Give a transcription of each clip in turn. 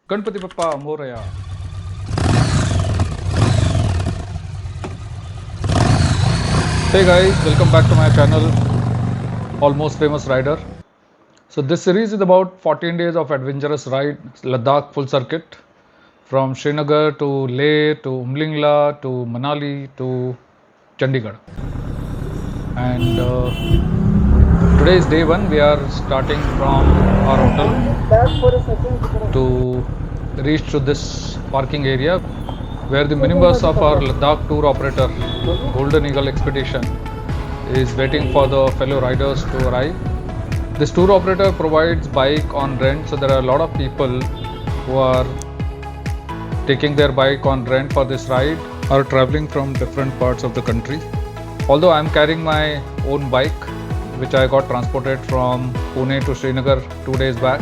Ganpati Bappa, Morya. Hey guys, welcome back to my channel, Almost Famous Rider. So this series is about 14 days of adventurous ride, Ladakh full circuit, from Srinagar to Leh to Umlingla to Manali to Chandigarh. And today is day one. We are starting from our hotel to reach to this parking area where the minibus of our Ladakh tour operator, Golden Eagle Expedition, is waiting for the fellow riders to arrive. This tour operator provides bike on rent, so there are a lot of people who are taking their bike on rent for this ride or traveling from different parts of the country. Although I am carrying my own bike, which I got transported from Pune to Srinagar 2 days back.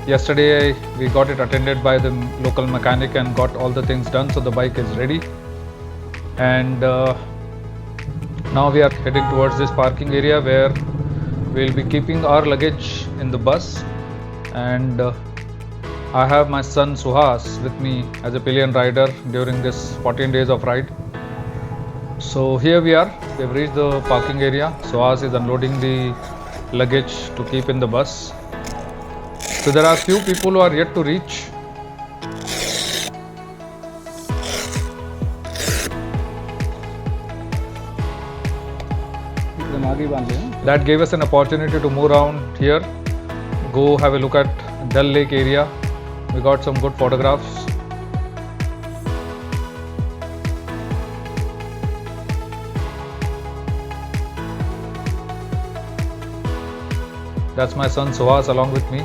Yesterday we got it attended by the local mechanic and got all the things done, so the bike is ready. And now we are heading towards this parking area where we'll be keeping our luggage in the bus. And I have my son Suhas with me as a pillion rider during this 14 days of ride. So here we are, we have reached the parking area. Suhas is unloading the luggage to keep in the bus. So there are few people who are yet to reach. That gave us an opportunity to move around here, go have a look at Dal Lake area. We got some good photographs. That's my son Suhas along with me,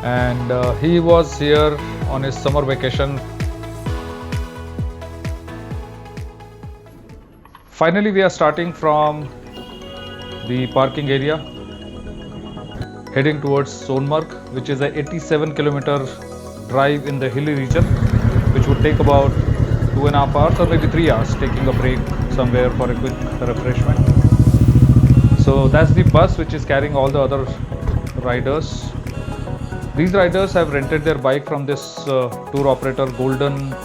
and he was here on his summer vacation. Finally, we are starting from the parking area, heading towards Sonamarg, which is a 87-kilometer drive in the hilly region, which would take about 2.5 hours or maybe 3 hours, taking a break somewhere for a quick refreshment. So that's the bus which is carrying all the other riders. These riders have rented their bike from this tour operator Golden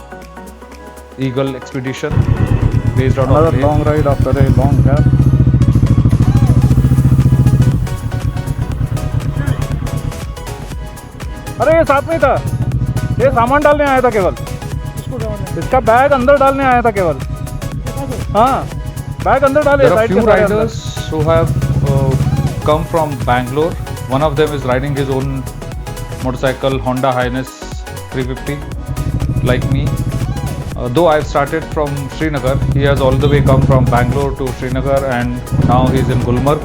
Eagle Expedition, based out of Leh. Long ride after a long gap. अरे ये साथ में था, ये सामान डालने आया था केवल, इसका बैग अंदर डालने आया था केवल. हाँ, बैग अंदर डाले. There are few riders who have come from Bangalore. One of them is riding his own motorcycle, Honda Highness 350, like me. Though I have started from Srinagar, he has all the way come from Bangalore to Srinagar, and now he is in Gulmarg.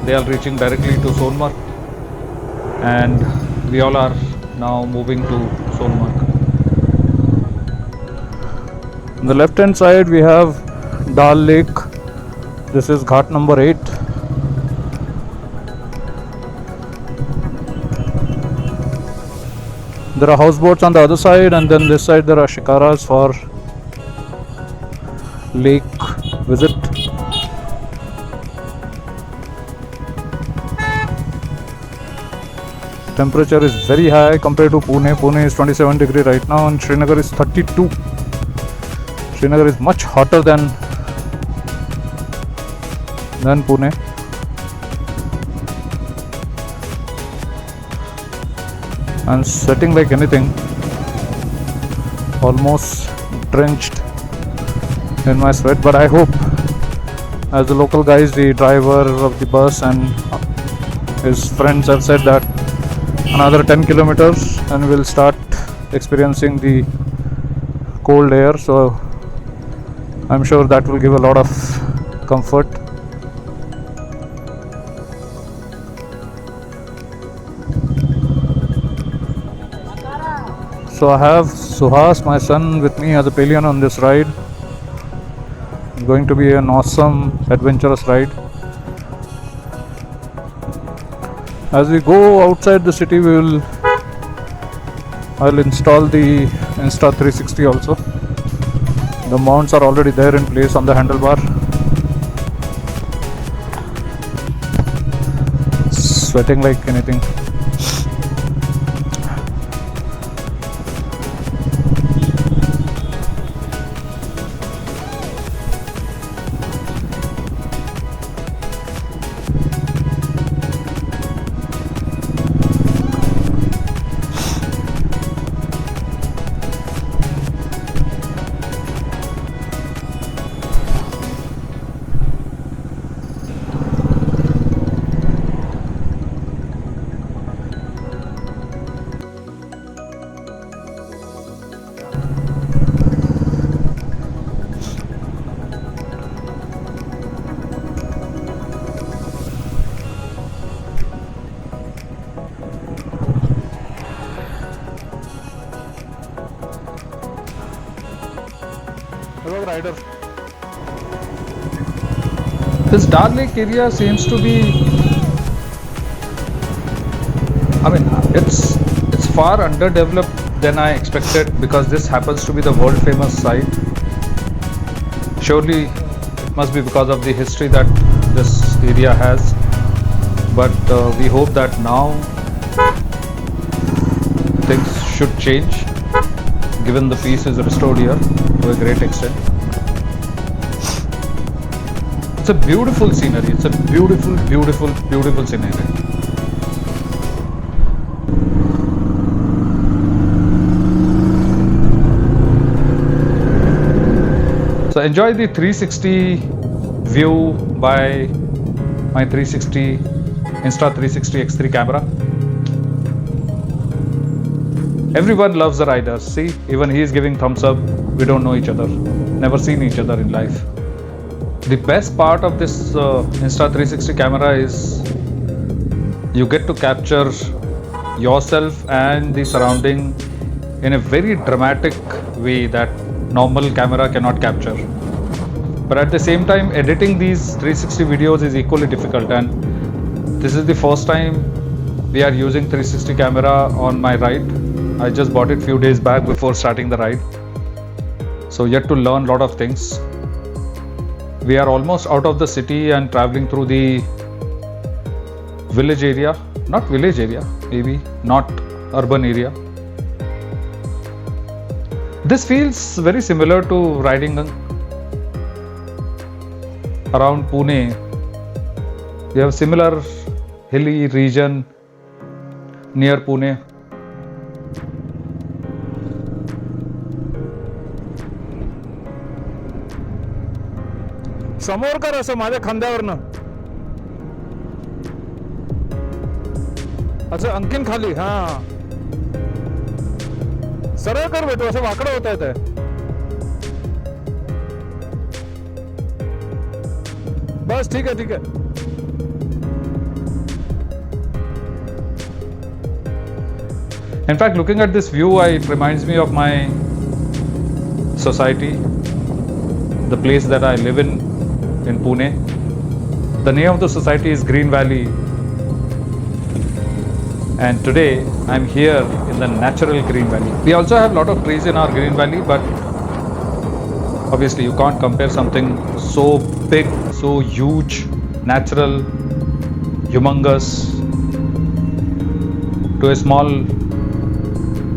They are reaching directly to Sonamarg, and we all are now moving to Sonamarg. On the left hand side we have Dal Lake. This is ghat number 8. There are houseboats on the other side, and then this side there are shikaras for lake visit. Temperature is very high compared to Pune. Pune is 27 degrees right now, and Srinagar is 32. Srinagar is much hotter than Pune. I'm sweating like anything, almost drenched in my sweat, but I hope, as the local guys, the driver of the bus and his friends have said that another 10 kilometers and we'll start experiencing the cold air, so I'm sure that will give a lot of comfort. So I have Suhas, my son, with me as a pillion on this ride. It's going to be an awesome, adventurous ride. As we go outside the city, I'll install the Insta360 also. The mounts are already there in place on the handlebar. Sweating like anything. बघ rider. This Dal Lake area seems to be, I mean, it's far underdeveloped than I expected, because this happens to be the world famous site. Surely it must be because of the history that this area has, but we hope that now things should change, given the peace is restored here to a great extent. It's a beautiful scenery. It's a beautiful, beautiful, beautiful scenery. So enjoy the 360 view by my Insta360 X3 camera. Everyone loves the riders. See, even he is giving thumbs up. We don't know each other, never seen each other in life. The best part of this Insta360 camera is you get to capture yourself and the surrounding in a very dramatic way that normal camera cannot capture. But at the same time, editing these 360 videos is equally difficult, and this is the first time we are using 360 camera on my ride. I just bought it few days back before starting the ride, so yet to learn lot of things. We are almost out of the city and traveling through the village area, not village area, maybe not urban area. This feels very similar to riding around Pune. We have similar hilly region near Pune. समोर कर असं माझ्या खांद्यावरनं. असं आणखीन खाली. हा सरळ कर बेटू, असं वाकडं होत आहे. बस ठीक आहे ठीक आहे. In fact, looking at this view, it reminds me of my society, the place that I live in Pune. The name of the society is Green Valley, and today I'm here in the natural Green Valley. We also have a lot of trees in our Green Valley, but obviously you can't compare something so big, so huge, natural, humongous to a small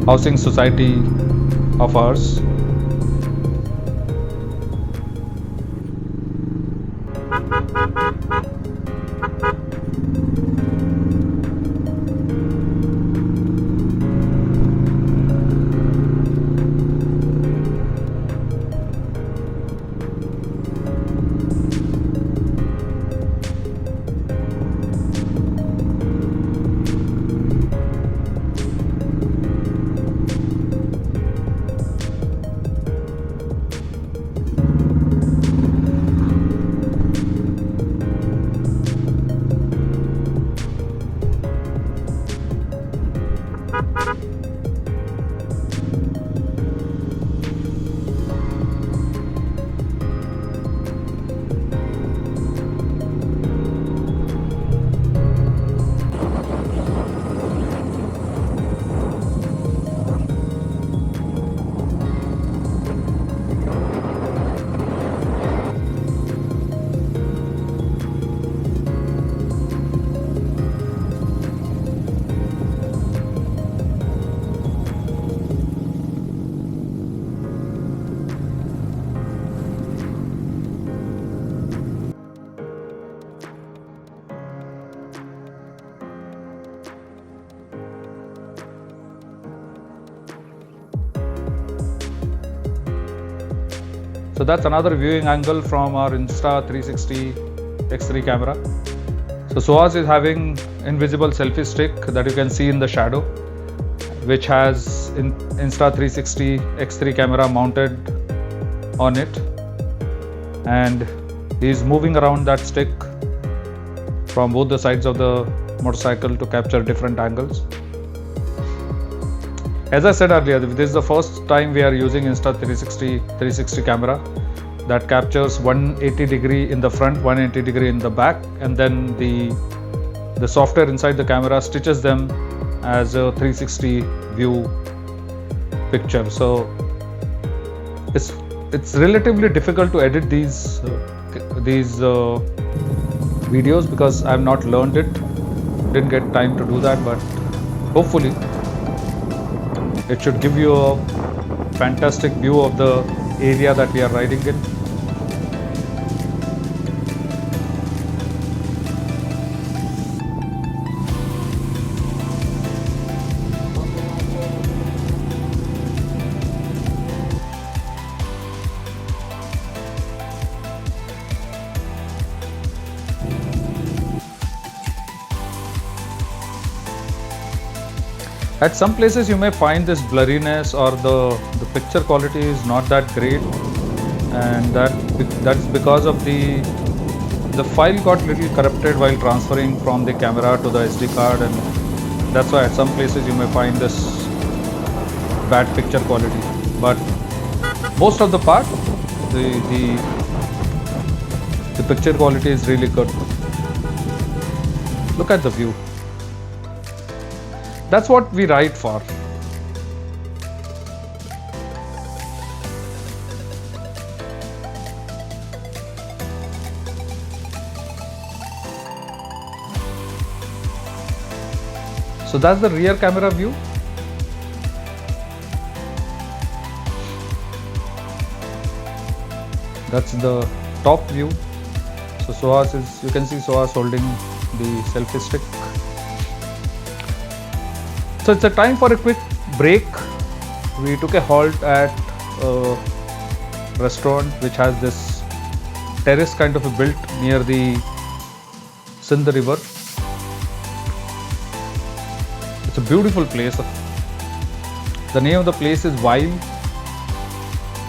housing society of ours. So that's another viewing angle from our Insta360 X3 camera. So Suhas is having invisible selfie stick that you can see in the shadow, which has Insta360 X3 camera mounted on it, and he's moving around that stick from both the sides of the motorcycle to capture different angles. As I said earlier, this is the first time we are using Insta360 360 camera that captures 180 degree in the front, 180 degree in the back, and then the software inside the camera stitches them as a 360 view picture. So it's relatively difficult to edit these videos because I've not learned it, didn't get time to do that, but hopefully it should give you a fantastic view of the area that we are riding in. At some places you may find this blurriness or the picture quality is not that great, and that's because of the file got little corrupted while transferring from the camera to the SD card, and that's why at some places you may find this bad picture quality. But most of the part the picture quality is really good. Look at the view. That's what we ride for. So that's the rear camera view. That's the top view. So Suhas you can see Suhas holding the selfie stick. So it's a time for a quick break. We took a halt at a restaurant which has this terrace kind of a built near the Sindh river. It's a beautiful place. The name of the place is Wayil,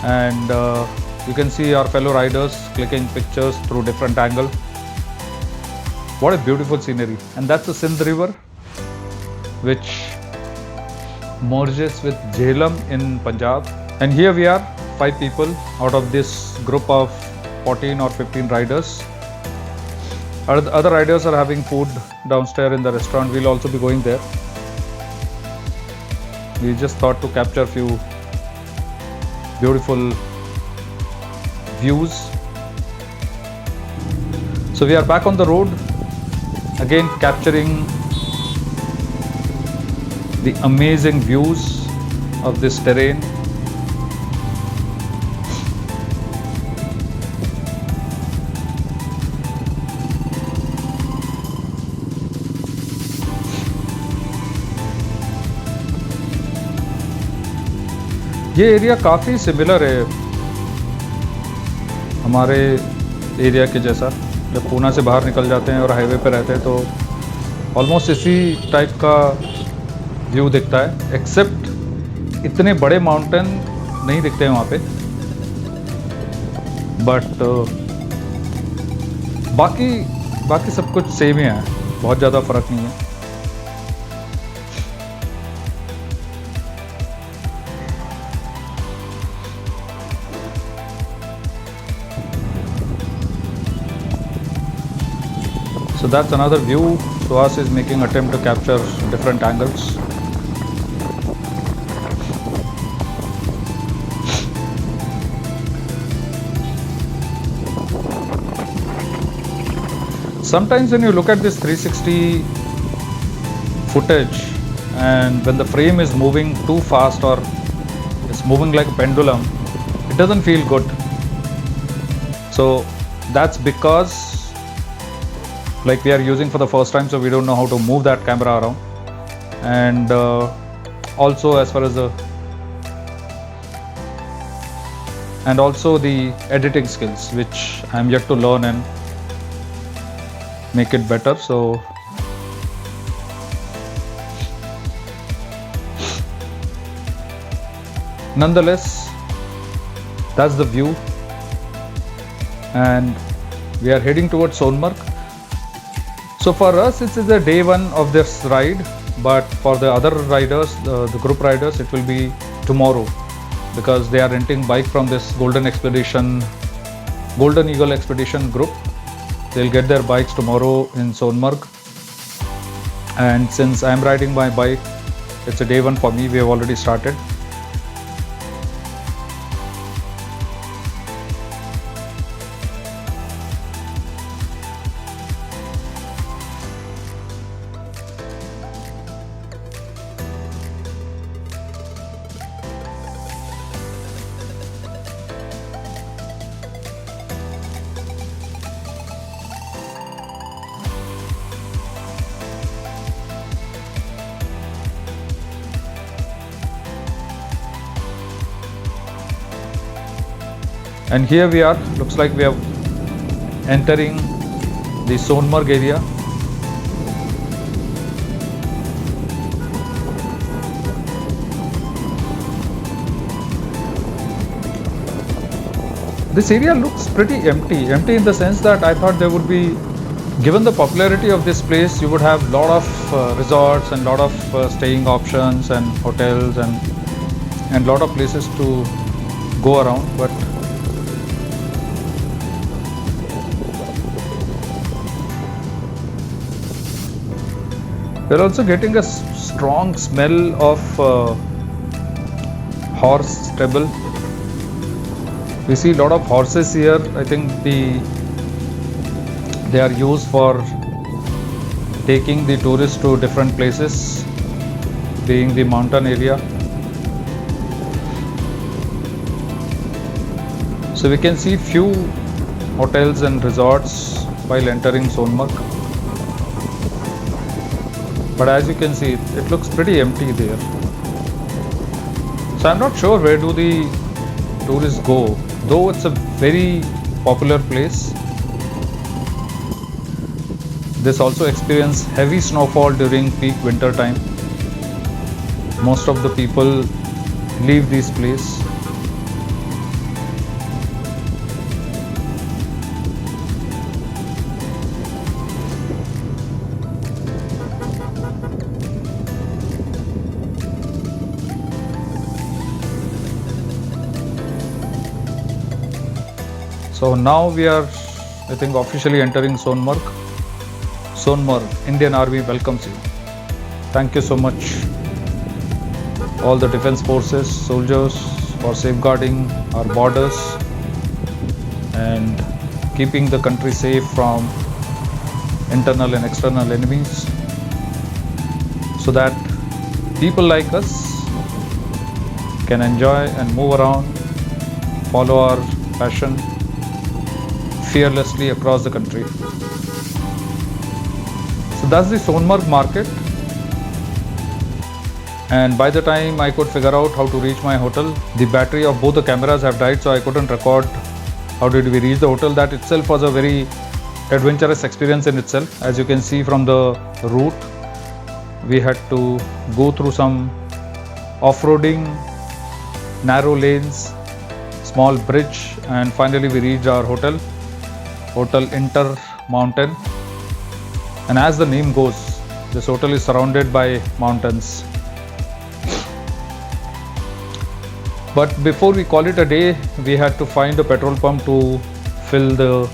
and you can see our fellow riders clicking pictures through different angles. What a beautiful scenery. And that's the Sindh river, which merges with Jhelum in Punjab. And here we are, 5 people out of this group of 14 or 15 riders. Other riders are having food downstairs in the restaurant. We'll also be going there. We just thought to capture a few beautiful views. So we are back on the road again, capturing the amazing views of this terrain. ये area काफ़ी similar है हमारे area के जैसा. जब पूना से बाहर निकल जाते हैं और हाईवे पे रहते हैं तो ऑलमोस्ट इसी टाइप का व्यू दिखता है, एक्सेप्ट इतने बड़े माउंटेन नहीं दिखते हैं वहाँ पे. बट बाकी सब कुछ सेम ही है, बहुत ज़्यादा फर्क नहीं है. So that's another view. Suhas is making attempt to capture different angles. Sometimes when you look at this 360 footage and when the frame is moving too fast or it's moving like a pendulum, it doesn't feel good. So that's because like we are using for the first time, so we don't know how to move that camera around. And also as far as the editing skills, which I am yet to learn and make it better. So nonetheless, that's the view, and we are heading towards Sonamarg. So for us, it is the day 1 of this ride. but for the other riders, the group riders, it will be tomorrow, because they are renting bike from this Golden Eagle Expedition group. They'll get their bikes tomorrow in Sonamarg. And since I'm riding my bike, it's a day one for me. We have already started. And here we are, looks like we are entering the Sonamarg area. This area looks pretty empty in the sense that I thought there would be, given the popularity of this place, you would have lot of resorts and lot of staying options and hotels and lot of places to go around, but we're also getting a strong smell of horse stable. We see a lot of horses here. I think they are used for taking the tourists to different places, being the mountain area. So we can see few hotels and resorts while entering Sonamarg. But as you can see, it looks pretty empty there. So I'm not sure where do the tourists go, though it's a very popular place. This also experiences heavy snowfall during peak winter time. Most of the people leave this place. So now we are, I think, officially entering Sonamarg. Sonamarg, Indian Army welcomes you. Thank you so much, all the defense forces, soldiers, for safeguarding our borders and keeping the country safe from internal and external enemies, so that people like us can enjoy and move around, follow our passion fearlessly across the country. So that's the Sonamarg market. And by the time I could figure out how to reach my hotel, the battery of both the cameras have died, so I couldn't record how did we reach the hotel. That itself was a very adventurous experience in itself. As you can see from the route, we had to go through some off-roading, narrow lanes, small bridge, and finally we reached our hotel, Hotel Inter Mountain. And as the name goes, this hotel is surrounded by mountains. But before we call it a day, we had to find a petrol pump to fill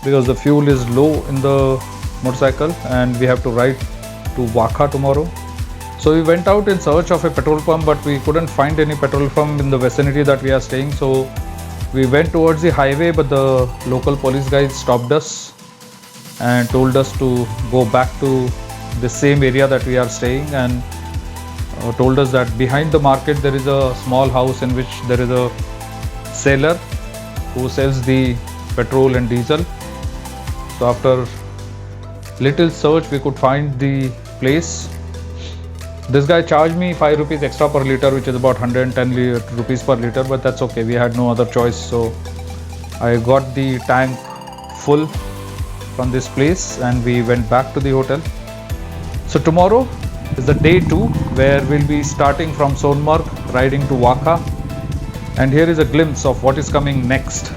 because the fuel is low in the motorcycle and we have to ride to Vakha tomorrow. So we went out in search of a petrol pump, but we couldn't find any petrol pump in the vicinity that we are staying. So we went towards the highway, but the local police guys stopped us and told us to go back to the same area that we are staying, and told us that behind the market there is a small house in which there is a seller who sells the petrol and diesel. So after little search we could find the place. This guy charged me 5 rupees extra per liter, which is about 110 rupees per liter, but that's okay, we had no other choice. So I got the tank full from this place and we went back to the hotel. So tomorrow is the day 2, where we'll be starting from Sonamarg, riding to Vakha, and here is a glimpse of what is coming next.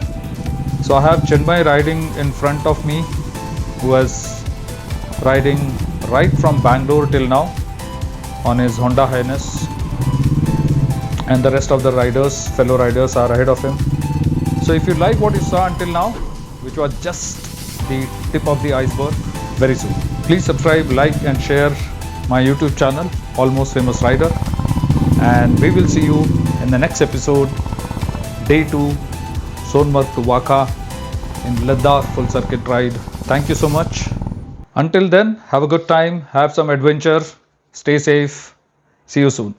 So I have Chinmay riding in front of me, who was riding right from Bangalore till now. on his Honda Highness, and the rest of the riders, fellow riders, are ahead of him. So if you like what you saw until now, which was just the tip of the iceberg, very soon, please subscribe, like and share my YouTube channel, Almost Famous Rider, and we will see you in the next episode, day 2, Sonamarg to Waka in Ladakh full circuit ride. Thank you so much. Until then, have a good time, have some adventure, stay safe, see you soon.